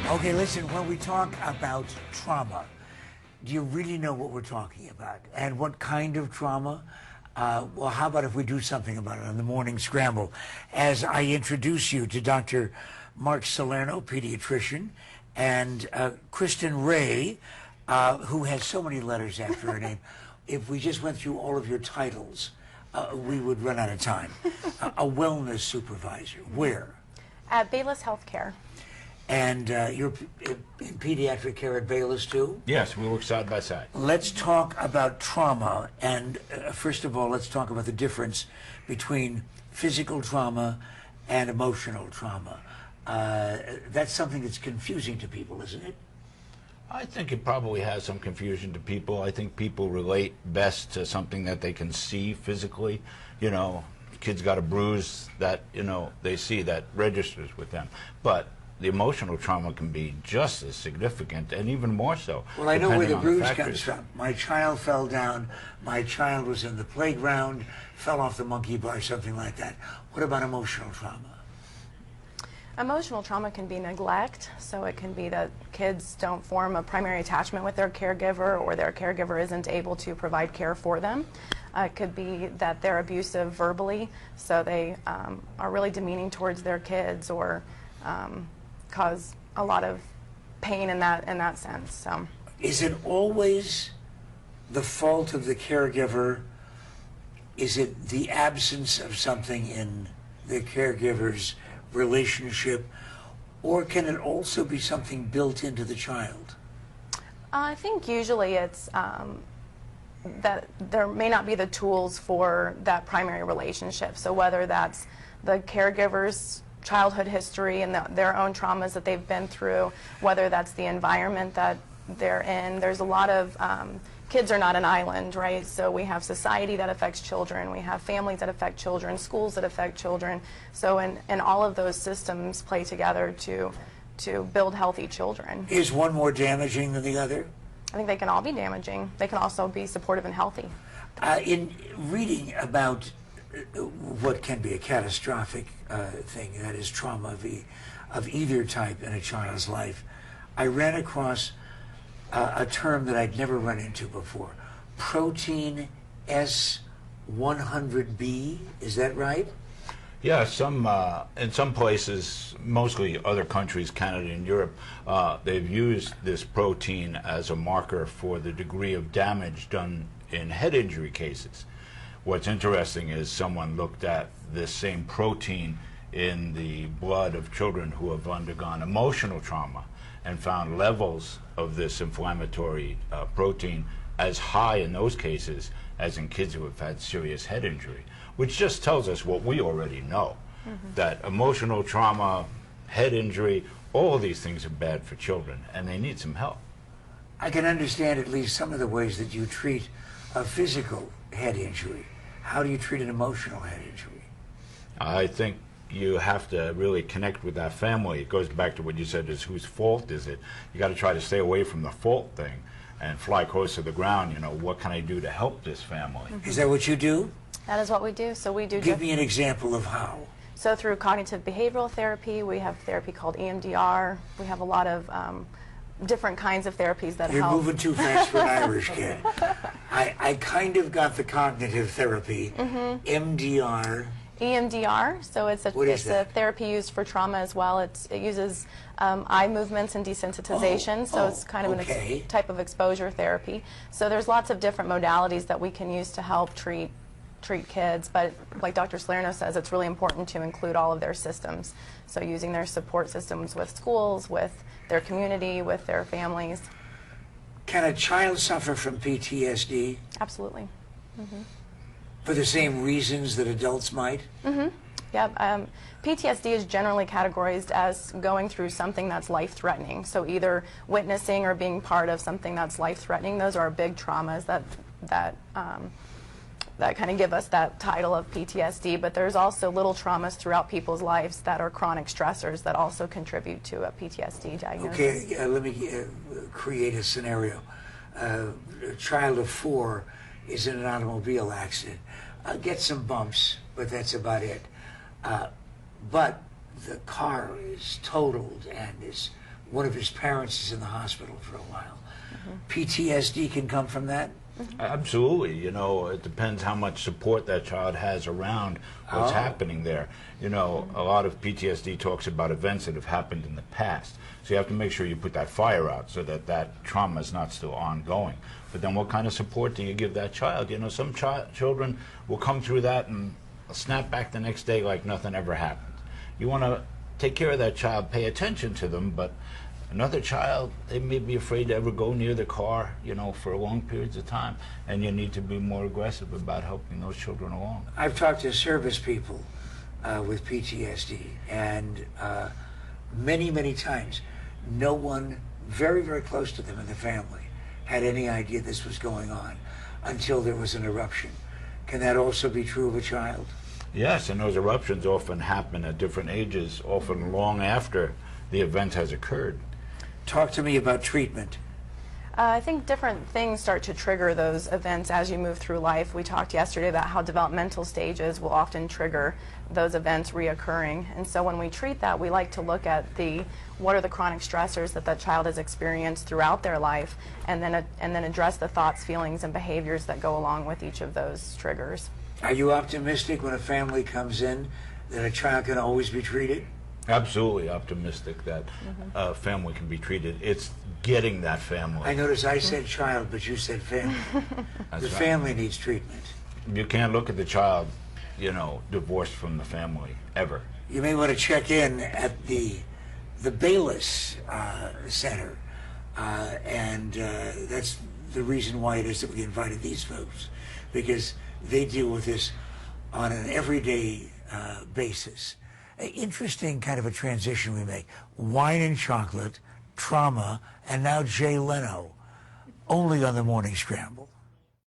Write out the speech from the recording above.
Okay, listen, when we talk about trauma, do you really know what we're talking about? And what kind of trauma? Well, how about if we do something about it on the Morning Scramble? As I introduce you to Dr. Mark Salerno, pediatrician, and Kristen Ray, who has so many letters after her name. If we just went through all of your titles, we would run out of time. A wellness supervisor. Where? At Bayless Healthcare. And you're in pediatric care at Bayless too? Yes, we work side by side. Let's talk about trauma. And first of all, let's talk about the difference between physical trauma and emotional trauma. That's something that's confusing to people, isn't it? I think it probably has some confusion to people. I think people relate best to something that they can see physically. You know, kids got a bruise that, you know, they see that registers with them. But the emotional trauma can be just as significant and even more so. Well, I know where the bruise comes from. My child fell down. My child was in the playground, fell off the monkey bar, something like that. What about emotional trauma? Emotional trauma can be neglect, so it can be that kids don't form a primary attachment with their caregiver, or their caregiver isn't able to provide care for them. It could be that they're abusive verbally, so they are really demeaning towards their kids, or cause a lot of pain in that sense. So, is it always the fault of the caregiver? Is it the absence of something in the caregiver's relationship, or can it also be something built into the child? I think usually it's that there may not be the tools for that primary relationship. So whether that's the caregiver's childhood history and their own traumas that they've been through, whether that's the environment that they're in. There's a lot of kids are not an island, right? So we have society that affects children, we have families that affect children, schools that affect children. So and all of those systems play together to build healthy children. Is one more damaging than the other? I think they can all be damaging. They can also be supportive and healthy. In reading about what can be a catastrophic thing, that is trauma of either type in a child's life, I ran across a term that I'd never run into before. Protein S100B, is that right? Yeah, in some places, mostly other countries, Canada and Europe, they've used this protein as a marker for the degree of damage done in head injury cases. What's interesting is someone looked at this same protein in the blood of children who have undergone emotional trauma and found levels of this inflammatory protein as high in those cases as in kids who have had serious head injury, which just tells us what we already know, that emotional trauma, head injury, all of these things are bad for children, and they need some help. I can understand at least some of the ways that you treat a physical head injury. How do you treat an emotional head injury? I think you have to really connect with that family. It goes back to what you said, is whose fault is it? You got to try to stay away from the fault thing and fly close to the ground. You know, what can I do to help this family? Is that what you do? That is what we do. So we do. Give me an example of how. So through cognitive behavioral therapy, we have therapy called EMDR. We have a lot of different kinds of therapies that You're help. moving too fast for an Irish kid. I kind of got the cognitive therapy. MDR. EMDR, so it's a therapy used for trauma as well. It uses eye movements and desensitization, so it's kind of a type of exposure therapy. So there's lots of different modalities that we can use to help treat kids, but like Dr. Salerno says, it's really important to include all of their systems. So using their support systems with schools, with their community, with their families. Can a child suffer from PTSD? Absolutely. For the same reasons that adults might? Yeah, PTSD is generally categorized as going through something that's life-threatening. So either witnessing or being part of something that's life-threatening. Those are big traumas that kind of give us that title of PTSD. But there's also little traumas throughout people's lives that are chronic stressors that also contribute to a PTSD diagnosis. Okay, let me create a scenario. A child of 4 is in an automobile accident. Get some bumps, but that's about it. But the car is totaled and is one of his parents is in the hospital for a while. PTSD can come from that? Absolutely. You know, it depends how much support that child has around what's happening there. You know, a lot of PTSD talks about events that have happened in the past. So you have to make sure you put that fire out so that that trauma is not still ongoing. But then what kind of support do you give that child? You know, some children will come through that and snap back the next day like nothing ever happened. You want to take care of that child, pay attention to them, but another child, they may be afraid to ever go near the car, you know, for long periods of time, and you need to be more aggressive about helping those children along. I've talked to service people with PTSD, and many, many times, no one very, very close to them in the family had any idea this was going on until there was an eruption. Can that also be true of a child? Yes, and those eruptions often happen at different ages, often long after the event has occurred. Talk to me about treatment. I think different things start to trigger those events as you move through life. We talked yesterday about how developmental stages will often trigger those events reoccurring. And so when we treat that, we like to look at what are the chronic stressors that that child has experienced throughout their life, and then address the thoughts, feelings, and behaviors that go along with each of those triggers. Are you optimistic when a family comes in that a child can always be treated? Absolutely optimistic that a family can be treated. It's getting that family. I notice I said child, but you said family. That's The right. family needs treatment. You can't look at the child, you know, divorced from the family, ever. You may want to check in at the Bayless Center, and that's the reason why it is that we invited these folks, because they deal with this on an everyday basis. Interesting kind of a transition we make. Wine and chocolate, trauma, and now Jay Leno, only on the Morning Scramble.